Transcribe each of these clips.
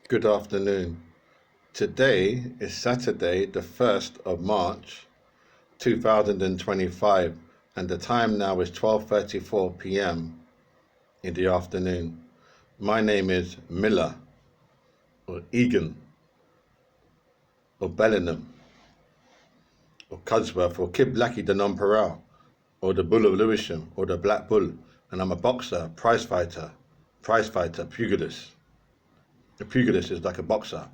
Good afternoon. Today is Saturday, the 1st of March, 2025, and the time now is 12:34 p.m. in the afternoon. My name is Miller, or Egan, or Bellingham, or Cudworth, or Kid Blackie the Nonpareil, or the Bull of Lewisham, or the Black Bull, and I'm a boxer, prize fighter, pugilist. A pugilist is like a boxer.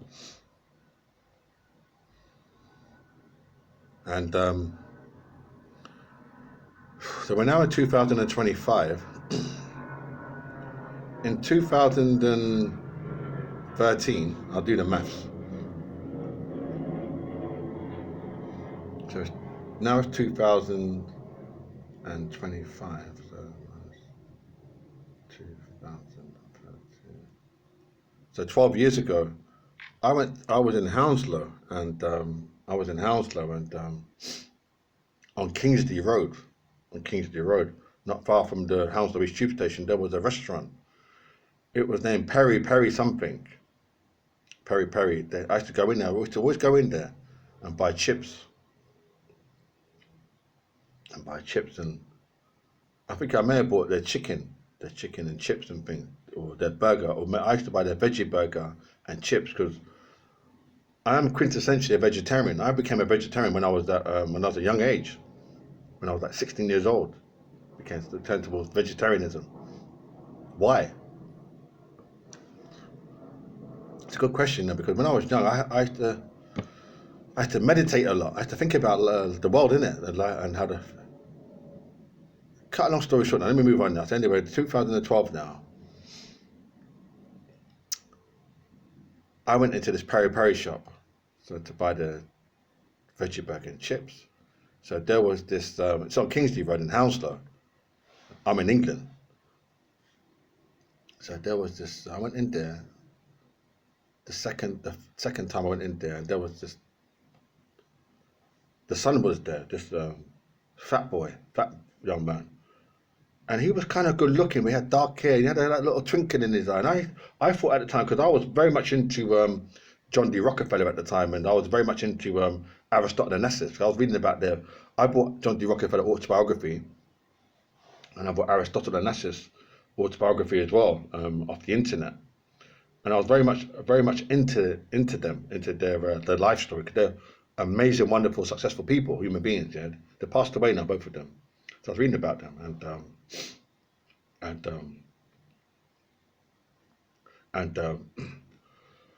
And so we're now in 2025. In 2013, I'll do the maths. So now it's 2025. So 2013. So 12 years ago, I was in Hounslow, and on Kingsley Road, not far from the Hounslow East Tube Station, there was a restaurant. It was named Perry something. Perry. I used to go in there. I used to always go in there and buy chips. And I think I may have bought their chicken and chips and things, or their burger, or I used to buy their veggie burger and chips because I am quintessentially a vegetarian. I became a vegetarian when I was a young age, when I was like 16 years old. Turned towards vegetarianism. Why? It's a good question, because when I was young, I used to meditate a lot. I used to think about the world in it and how to. Cut a long story short, now let me move on now. So anyway, 2012 now. I went into this Perry shop, so to buy the veggie burger and chips. So there was this. It's on Kingsley Road in Hounslow. I'm in England. So there was this. I went in there. The second time I went in there, and there was this. The son was there, this fat young man. And he was kind of good looking. We had dark hair. He had a little twinkle in his eye. And I thought at the time, because I was very much into John D. Rockefeller at the time, and I was very much into Aristotle Onassis. I was reading about I bought John D. Rockefeller autobiography, and I bought Aristotle Onassis autobiography as well off the internet. And I was very much into them, into their life story. They're amazing, wonderful, successful people, human beings. Yeah, they passed away now, both of them. So I was reading about them,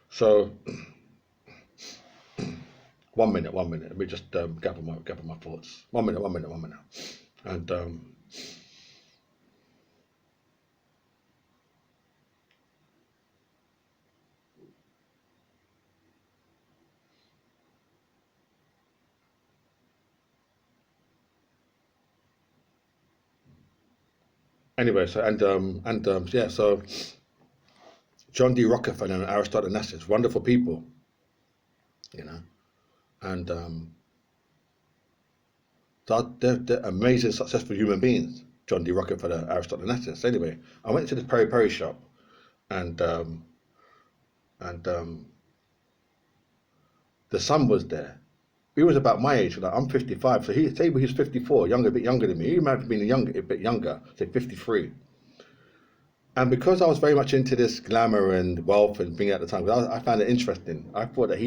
so 1 minute. Let me just gather my thoughts. 1 minute. And anyway, so John D. Rockefeller and Aristotle Onassis, wonderful people, and they're amazing, successful human beings. John D. Rockefeller, Aristotle Onassis. Anyway, I went to this Perry shop, and the son was there. He was about my age. Like, I'm 55, so he's 54, a bit younger than me. He might have been a bit younger, say 53. And because I was very much into this glamour and wealth and thing at the time, I found it interesting. I thought that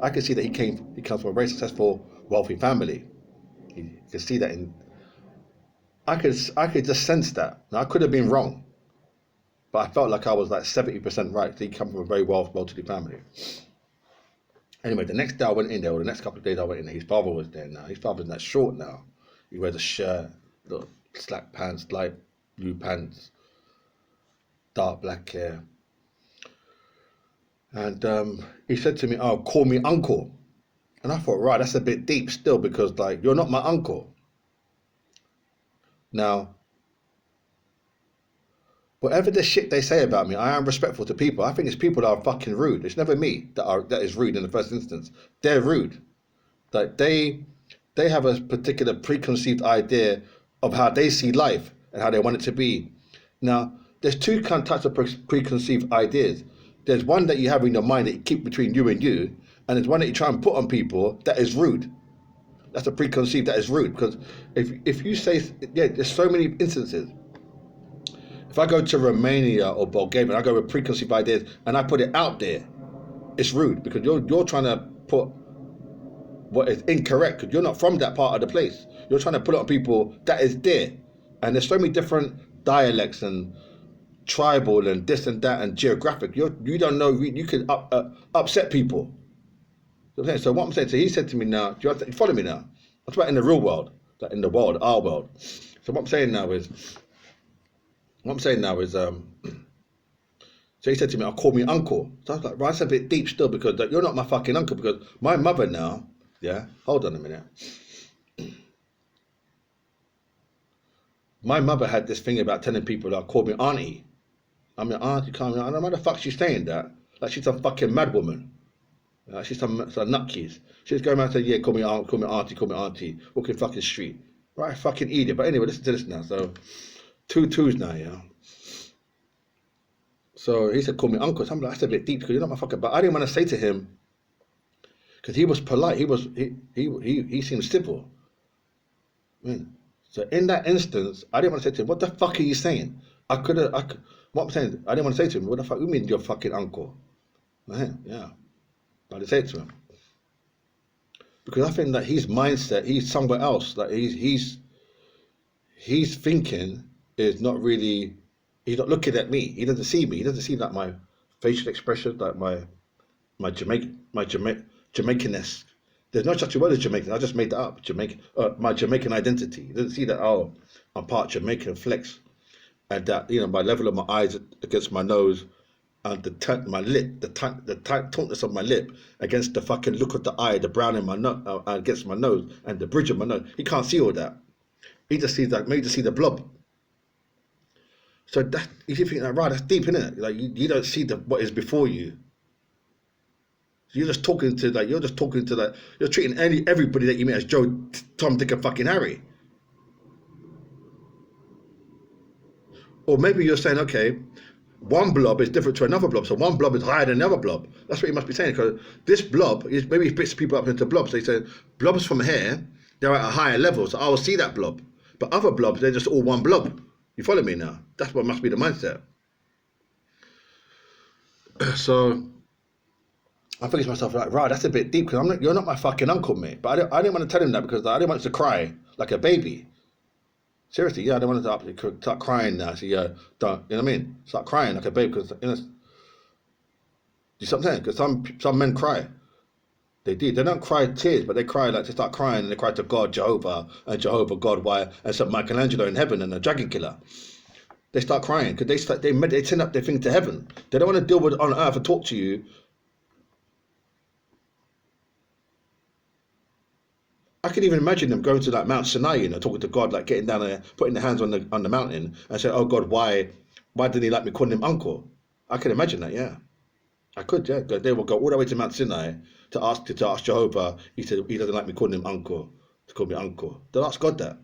I could see that he comes from a very successful, wealthy family. You could see that I could just sense that. Now, I could have been wrong, but I felt like I was like 70% right. He comes from a very wealthy family. Anyway, the next day I went in there, or the next couple of days I went in there, his father was there now. His father's not short now. He wears a shirt, little slack pants, light blue pants, dark black hair. And he said to me, "Oh, call me uncle." And I thought, right, that's a bit deep still, because like, you're not my uncle. Now, whatever the shit they say about me, I am respectful to people. I think it's people that are fucking rude. It's never me that is rude in the first instance. They're rude. Like they have a particular preconceived idea of how they see life and how they want it to be. Now, there's two kind of types of preconceived ideas. There's one that you have in your mind that you keep between you and you, and there's one that you try and put on people that is rude. That's a preconceived that is rude, because if you say, yeah, there's so many instances. If I go to Romania or Bulgaria and I go with preconceived ideas and I put it out there, it's rude, because you're trying to put what is incorrect, because you're not from that part of the place. You're trying to put it on people that is there. And there's so many different dialects and tribal and this and that and geographic. You don't know, you can upset people. So what I'm saying, so he said to me now, do you follow me now? That's about in the real world, like in the world, our world. So what I'm saying now is, so he said to me, "I'll call me uncle." So I was like, right, that's a bit deep still, because you're not my fucking uncle, because my mother now, yeah, hold on a minute. My mother had this thing about telling people that call me auntie. I mean, auntie, can't, I don't know why the fuck she's saying that. Like she's some fucking mad woman. She's some nutkeys. She's going around saying, yeah, call me aunt, call me auntie, walking fucking street. Right, fucking idiot. But anyway, listen to this now. So, two twos now, yeah. So he said, call me uncle. So I'm like, that's a bit deep, because you're not my fucking. But I didn't want to say to him, because he was polite. He seemed civil. So in that instance, I didn't want to say to him, what the fuck are you saying? What I'm saying, I didn't want to say to him, what the fuck you mean your fucking uncle? Yeah. I didn't say it to him. Because I think that his mindset, he's somewhere else. Like he's thinking is not really, he's not looking at me. He doesn't see me. He doesn't see like my facial expression, like my Jamaicanness. There's no such a word as Jamaican. I just made that up. My Jamaican identity. He doesn't see that, oh, I'm part Jamaican flex. And that, my level of my eyes against my nose, and my lip, the tight tautness of my lip against the fucking look of the eye, the brown in my nose, against my nose, and the bridge of my nose. He can't see all that. He just sees that, maybe just see the blob. So that, if you think that, right, that's deep, isn't it? Like you don't see what is before you. You're just talking to you're treating everybody that you meet as Joe, Tom, Dick, and fucking Harry. Or maybe you're saying, okay, one blob is different to another blob, so one blob is higher than another blob. That's what you must be saying, because this blob is, maybe he splits people up into blobs. They say blobs from here, they're at a higher level, so I will see that blob. But other blobs, they're just all one blob. You follow me now? That's what must be the mindset. So I'm thinking to myself, like, right, that's a bit deep, because you're not my fucking uncle, mate. But I didn't want to tell him that, because I didn't want him to cry like a baby. Seriously, yeah, I don't want to start crying now. So yeah, don't, you know what I mean? Start crying like a baby, because you see what I'm saying? Because some men cry. They do. They don't cry tears, but they cry, like, they start crying, and they cry to God, Jehovah, and Jehovah God, why, and St. Michelangelo in heaven, and a dragon killer. They start crying because they send up their thing to heaven. They don't want to deal with on earth and talk to you. I can even imagine them going to like Mount Sinai, talking to God, like getting down there, putting their hands on the mountain, and saying, "Oh God, why didn't He like me calling him uncle?" I can imagine that. Yeah, I could. Yeah, they will go all the way to Mount Sinai to ask Jehovah. He said He doesn't like me calling him uncle. To call me uncle, they'll ask God that.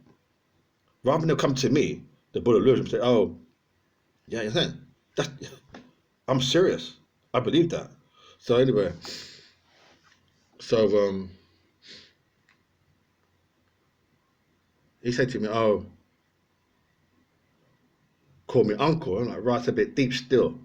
Rather than come to me, the Buddha lures and say, "Oh, yeah, you're saying that." I'm serious. I believe that. So anyway, so he said to me, "Oh, call me uncle." I'm like, right, it's a bit deep still.